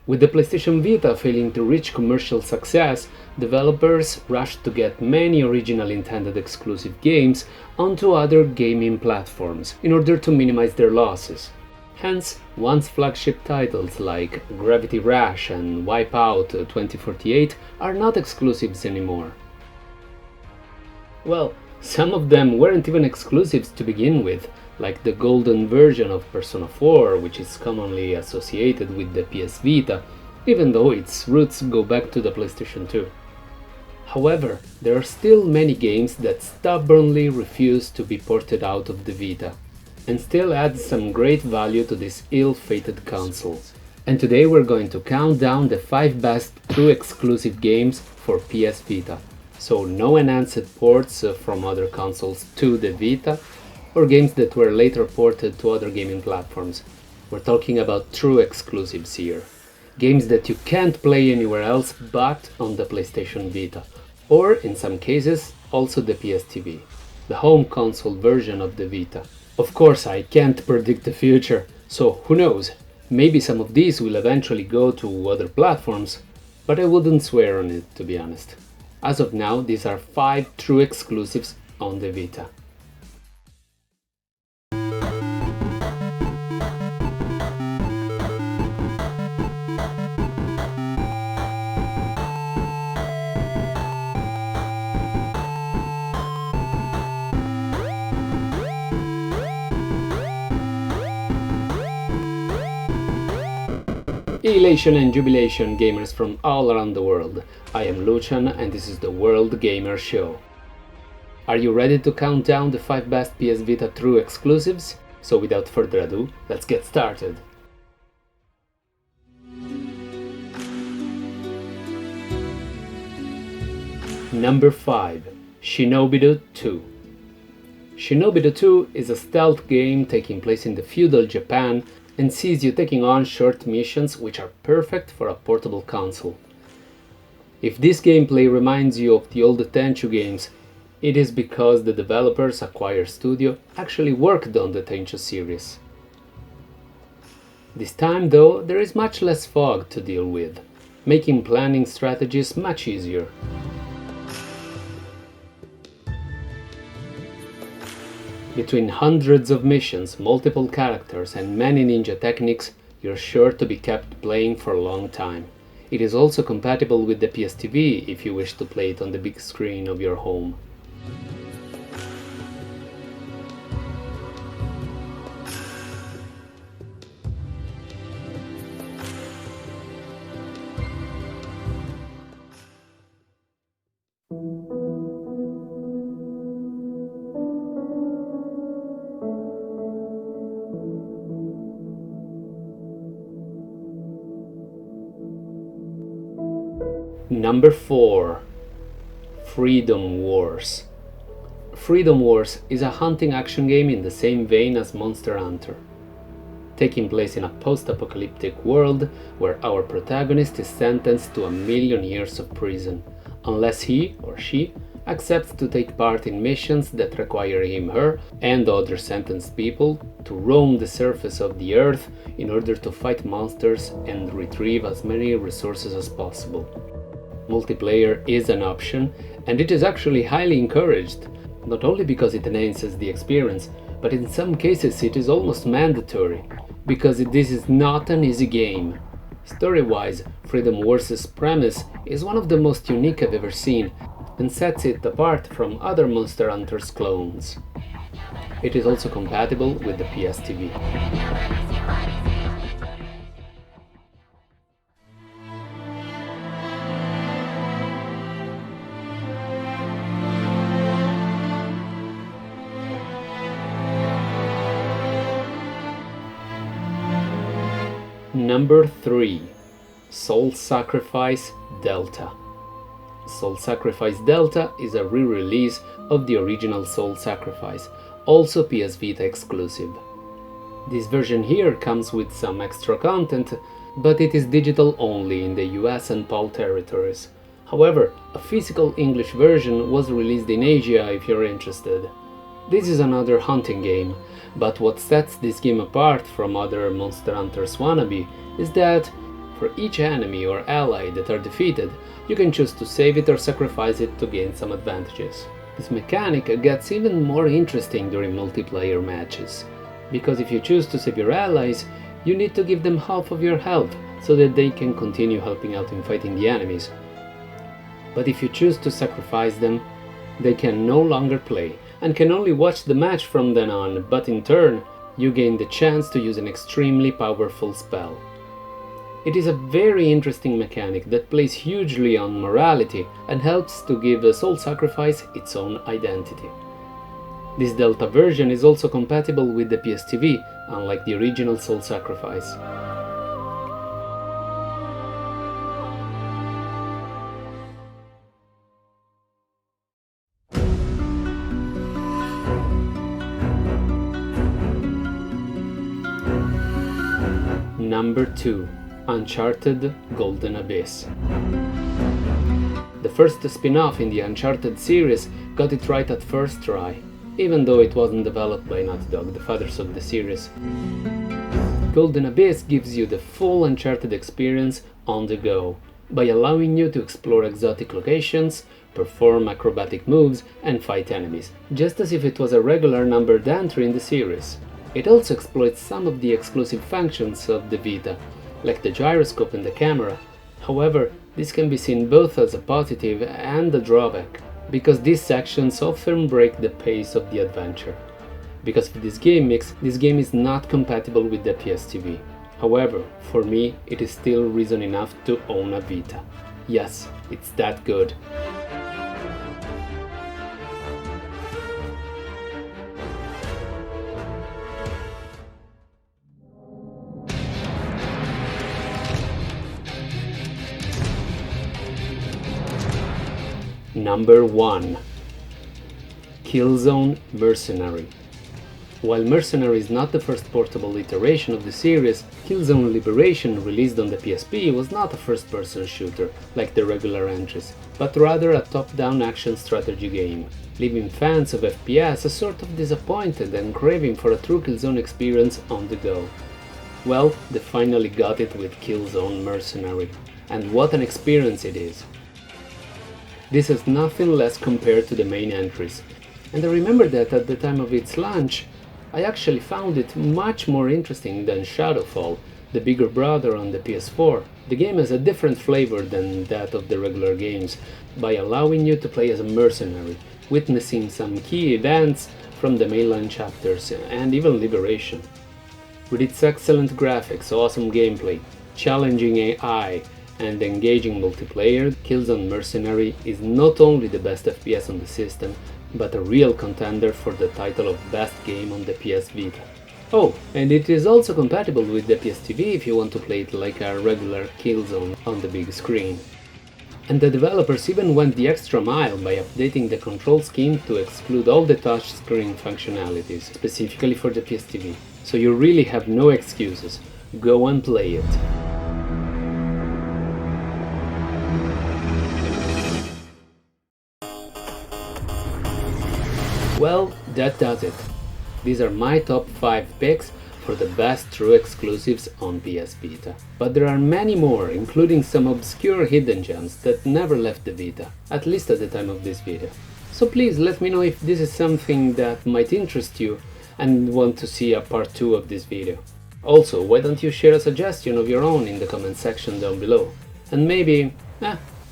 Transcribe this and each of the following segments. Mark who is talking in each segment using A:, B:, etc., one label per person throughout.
A: With the PlayStation Vita failing to reach commercial success, developers rushed to get many original intended exclusive games onto other gaming platforms in order to minimize their losses. Hence, once flagship titles like Gravity Rush and Wipeout 2048 are not exclusives anymore. Well, some of them weren't even exclusives to begin with, like the golden version of Persona 4, which is commonly associated with the PS Vita, even though its roots go back to the PlayStation 2. However, there are still many games that stubbornly refuse to be ported out of the Vita, and still add some great value to this ill-fated console. And today we're going to count down the 5 best true exclusive games for PS Vita. So no enhanced ports from other consoles to the Vita, or games that were later ported to other gaming platforms. We're talking about true exclusives here. Games that you can't play anywhere else but on the PlayStation Vita, or in some cases also the PS TV, the home console version of the Vita. Of course, I can't predict the future, so who knows, maybe some of these will eventually go to other platforms, but I wouldn't swear on it, to be honest. As of now, these are 5 true exclusives on the Vita. Elation and jubilation, gamers from all around the world. I am Lucian and this is the World Gamer Show. Are you ready to count down the 5 best PS Vita true exclusives? So without further ado, let's get started. Number 5. Shinobi II. Shinobi II is a stealth game taking place in the feudal Japan and sees you taking on short missions which are perfect for a portable console. If this gameplay reminds you of the old Tenchu games, it is because the developers, Acquire Studio, actually worked on the Tenchu series. This time though, there is much less fog to deal with, making planning strategies much easier. Between hundreds of missions, multiple characters and many ninja techniques, you're sure to be kept playing for a long time. It is also compatible with the PS TV if you wish to play it on the big screen of your home. Number 4. Freedom Wars. Freedom Wars is a hunting action game in the same vein as Monster Hunter, taking place in a post-apocalyptic world where our protagonist is sentenced to 1,000,000 years of prison, unless he or she accepts to take part in missions that require him, her, and other sentenced people to roam the surface of the earth in order to fight monsters and retrieve as many resources as possible. Multiplayer is an option, and it is actually highly encouraged, not only because it enhances the experience, but in some cases it is almost mandatory, because this is not an easy game. Story-wise, Freedom Wars' premise is one of the most unique I've ever seen, and sets it apart from other Monster Hunter's clones. It is also compatible with the PS TV. Number 3. Soul Sacrifice Delta. Soul Sacrifice Delta is a re-release of the original Soul Sacrifice, also PS Vita exclusive. This version here comes with some extra content, but it is digital only in the US and PAL territories. However, a physical English version was released in Asia if you're interested. This is another hunting game, but what sets this game apart from other Monster Hunters wannabe is that, For each enemy or ally that are defeated, you can choose to save it or sacrifice it to gain some advantages. This mechanic gets even more interesting during multiplayer matches, because if you choose to save your allies, you need to give them half of your health so that they can continue helping out in fighting the enemies. But if you choose to sacrifice them, they can no longer play and can only watch the match from then on, but in turn, you gain the chance to use an extremely powerful spell. It is a very interesting mechanic that plays hugely on morality and helps to give a soul sacrifice its own identity. This Delta version is also compatible with the PSTV, unlike the original Soul Sacrifice. Number 2. Uncharted Golden Abyss. The first spin-off in the Uncharted series got it right at first try, even though it wasn't developed by Naughty Dog, the fathers of the series. Golden Abyss gives you the full Uncharted experience on the go, by allowing you to explore exotic locations, perform acrobatic moves, and fight enemies, just as if it was a regular numbered entry in the series. It also exploits some of the exclusive functions of the Vita, like the gyroscope and the camera. However, this can be seen both as a positive and a drawback, because these sections often break the pace of the adventure. Because of this game mix, this game is not compatible with the PSTV. However, for me, it is still reason enough to own a Vita. Yes, it's that good. Number 1. Killzone Mercenary. While Mercenary is not the first portable iteration of the series, Killzone Liberation, released on the PSP, was not a first-person shooter like the regular entries, but rather a top-down action strategy game, leaving fans of FPS sort of disappointed and craving for a true Killzone experience on the go. Well, they finally got it with Killzone Mercenary, and what an experience it is! This is nothing less compared to the main entries, and I remember that at the time of its launch, I actually found it much more interesting than Shadowfall, the bigger brother on the PS4. The game has a different flavor than that of the regular games, by allowing you to play as a mercenary, witnessing some key events from the mainline chapters and even Liberation. With its excellent graphics, awesome gameplay, challenging AI, and engaging multiplayer, Killzone Mercenary is not only the best FPS on the system, but a real contender for the title of best game on the PS Vita. Oh, and it is also compatible with the PSTV if you want to play it like a regular Killzone on the big screen. And the developers even went the extra mile by updating the control scheme to exclude all the touchscreen functionalities, specifically for the PSTV. So you really have no excuses. Go and play it. Well, that does it. These are my top 5 picks for the best true exclusives on PS Vita. But there are many more, including some obscure hidden gems that never left the Vita, at least at the time of this video. So please let me know if this is something that might interest you and want to see a part 2 of this video. Also, why don't you share a suggestion of your own in the comment section down below? And maybe,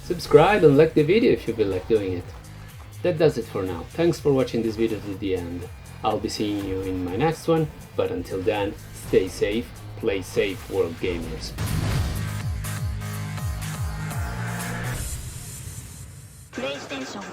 A: subscribe and like the video if you feel like doing it. That does it for now. Thanks for watching this video to the end. I'll be seeing you in my next one, but until then, stay safe, play safe, world gamers. PlayStation